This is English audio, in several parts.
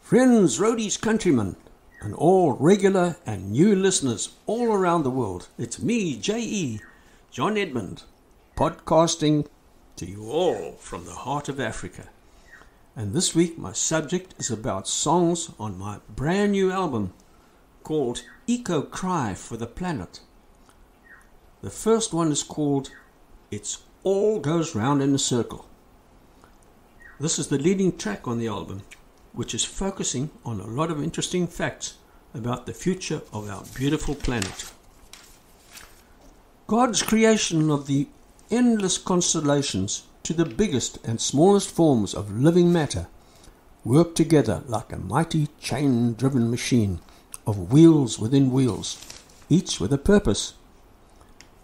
Friends, roadies, countrymen, and all regular and new listeners all around the world. It's me, J.E., John Edmund, podcasting to you all from the heart of Africa. And this week my subject is about songs on my brand new album called Eco Cry for the Planet. The first one is called It's All Goes Round in a Circle. This is the leading track on the album, which is focusing on a lot of interesting facts about the future of our beautiful planet. God's creation of the endless constellations to the biggest and smallest forms of living matter work together like a mighty chain-driven machine of wheels within wheels, each with a purpose.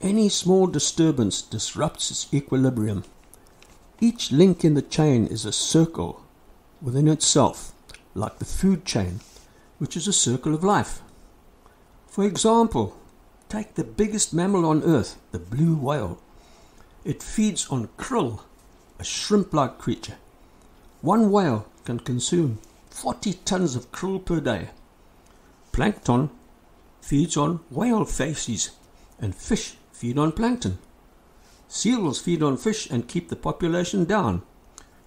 Any small disturbance disrupts its equilibrium. Each link in the chain is a circle within itself, like the food chain, which is a circle of life. For example, take the biggest mammal on earth, the blue whale. It feeds on krill, a shrimp-like creature. One whale can consume 40 tons of krill per day. Plankton feeds on whale faeces, and fish feed on plankton. Seals feed on fish and keep the population down.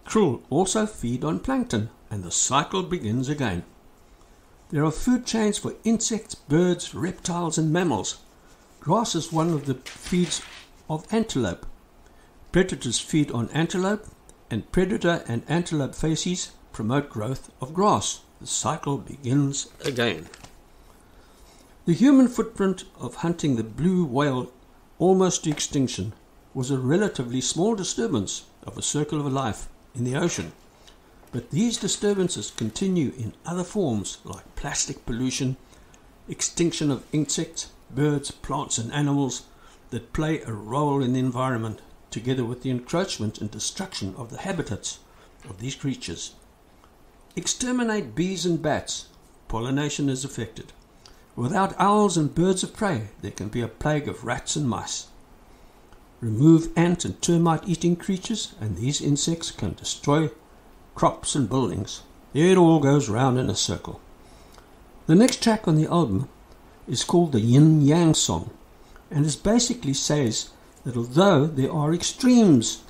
Krill also feed on plankton, and the cycle begins again. There are food chains for insects, birds, reptiles, and mammals. Grass is one of the feeds of antelope. Predators feed on antelope, and predator and antelope faeces promote growth of grass. The cycle begins again. The human footprint of hunting the blue whale almost to extinction was a relatively small disturbance of a circle of life in the ocean. But these disturbances continue in other forms like plastic pollution, extinction of insects, birds, plants and animals that play a role in the environment, together with the encroachment and destruction of the habitats of these creatures. Exterminate bees and bats, pollination is affected. Without owls and birds of prey, there can be a plague of rats and mice. Remove ant and termite eating creatures, and these insects can destroy crops and buildings. It all goes round in a circle. The next track on the album is called the Yin Yang Song, and it basically says that although there are extremes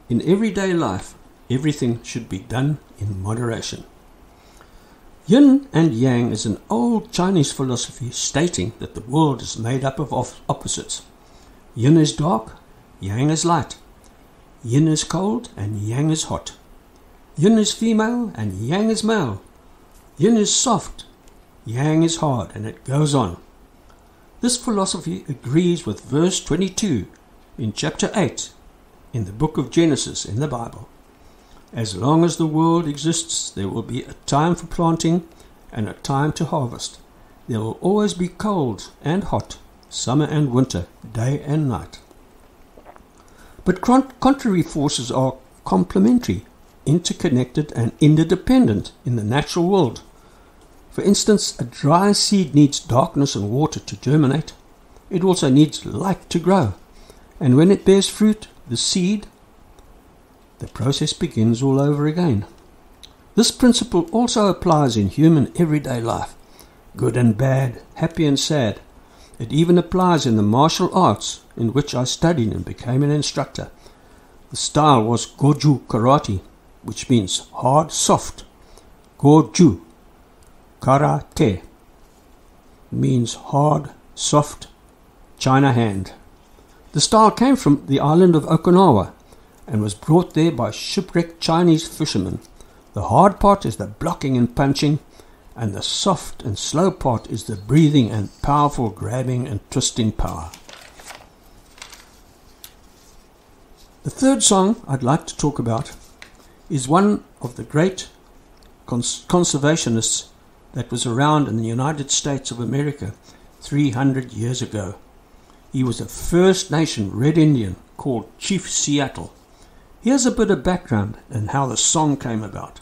in everyday life, everything should be done in moderation. Yin and Yang is an old Chinese philosophy stating that the world is made up of opposites. Yin is dark, Yang is light. Yin is cold and Yang is hot. Yin is female and Yang is male. Yin is soft, Yang is hard, and it goes on. This philosophy agrees with verse 22 in chapter 8 in the book of Genesis in the Bible. As long as the world exists, there will be a time for planting and a time to harvest. There will always be cold and hot, summer and winter, day and night. But contrary forces are complementary, interconnected and interdependent in the natural world. For instance, a dry seed needs darkness and water to germinate. It also needs light to grow. And when it bears fruit, the process begins all over again. This principle also applies in human everyday life, good and bad, happy and sad. It even applies in the martial arts in which I studied and became an instructor. The style was Goju Karate, which means hard, soft. Goju Karate means hard, soft, China hand. The style came from the island of Okinawa and was brought there by shipwrecked Chinese fishermen. The hard part is the blocking and punching, and the soft and slow part is the breathing and powerful grabbing and twisting power. The third song I'd like to talk about is one of the great conservationists that was around in the United States of America 300 years ago. He was a First Nation Red Indian called Chief Seattle. Here's a bit of background and how the song came about.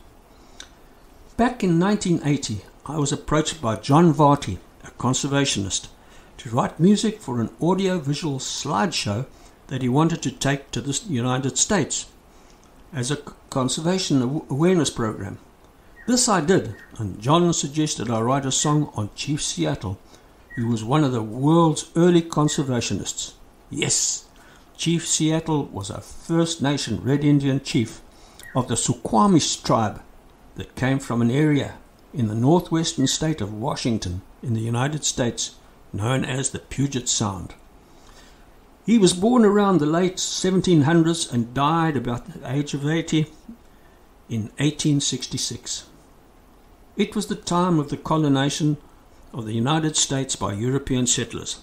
Back in 1980, I was approached by John Varty, a conservationist, to write music for an audio-visual slideshow that he wanted to take to the United States as a conservation awareness program. This I did, and John suggested I write a song on Chief Seattle, who was one of the world's early conservationists. Yes, Chief Seattle was a First Nation Red Indian chief of the Suquamish tribe that came from an area in the northwestern state of Washington in the United States known as the Puget Sound. He was born around the late 1700s and died about the age of 80 in 1866. It was the time of the colonization of the United States by European settlers.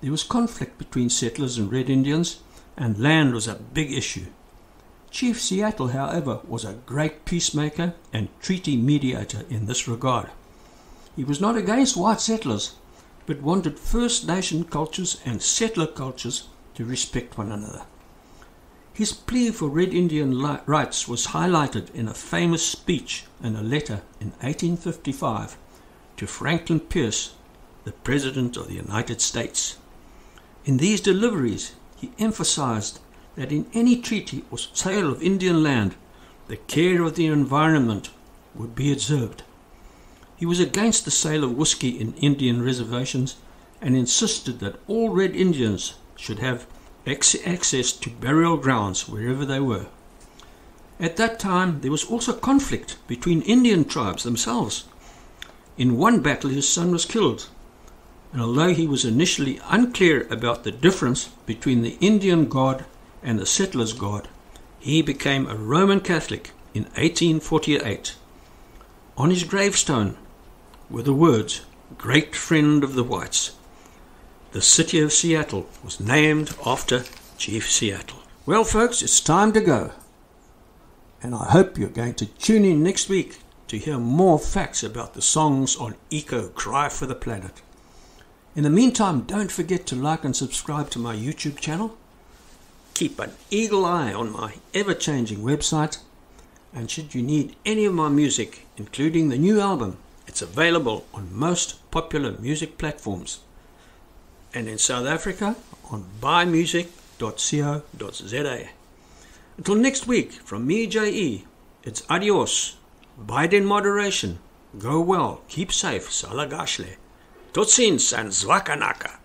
There was conflict between settlers and Red Indians, and land was a big issue. Chief Seattle, however, was a great peacemaker and treaty mediator in this regard. He was not against white settlers, but wanted First Nation cultures and settler cultures to respect one another. His plea for Red Indian rights was highlighted in a famous speech and a letter in 1855 to Franklin Pierce, the President of the United States. In these deliveries, he emphasized that in any treaty or sale of Indian land, the care of the environment would be observed. He was against the sale of whiskey in Indian reservations and insisted that all Red Indians should have access to burial grounds wherever they were. At that time, there was also conflict between Indian tribes themselves. In one battle, his son was killed, and although he was initially unclear about the difference between the Indian god and the settler's god, he became a Roman Catholic in 1848. On his gravestone were the words, "Great Friend of the Whites." The city of Seattle was named after Chief Seattle. Well, folks, it's time to go. And I hope you're going to tune in next week to hear more facts about the songs on Eco Cry for the Planet. In the meantime, don't forget to like and subscribe to my YouTube channel. Keep an eagle eye on my ever-changing website. And should you need any of my music, including the new album, it's available on most popular music platforms. And in South Africa, on buymusic.co.za. Until next week, from me, J.E., it's adios, bide in moderation, go well, keep safe, salagashle. Tot ziens and zwakanaka.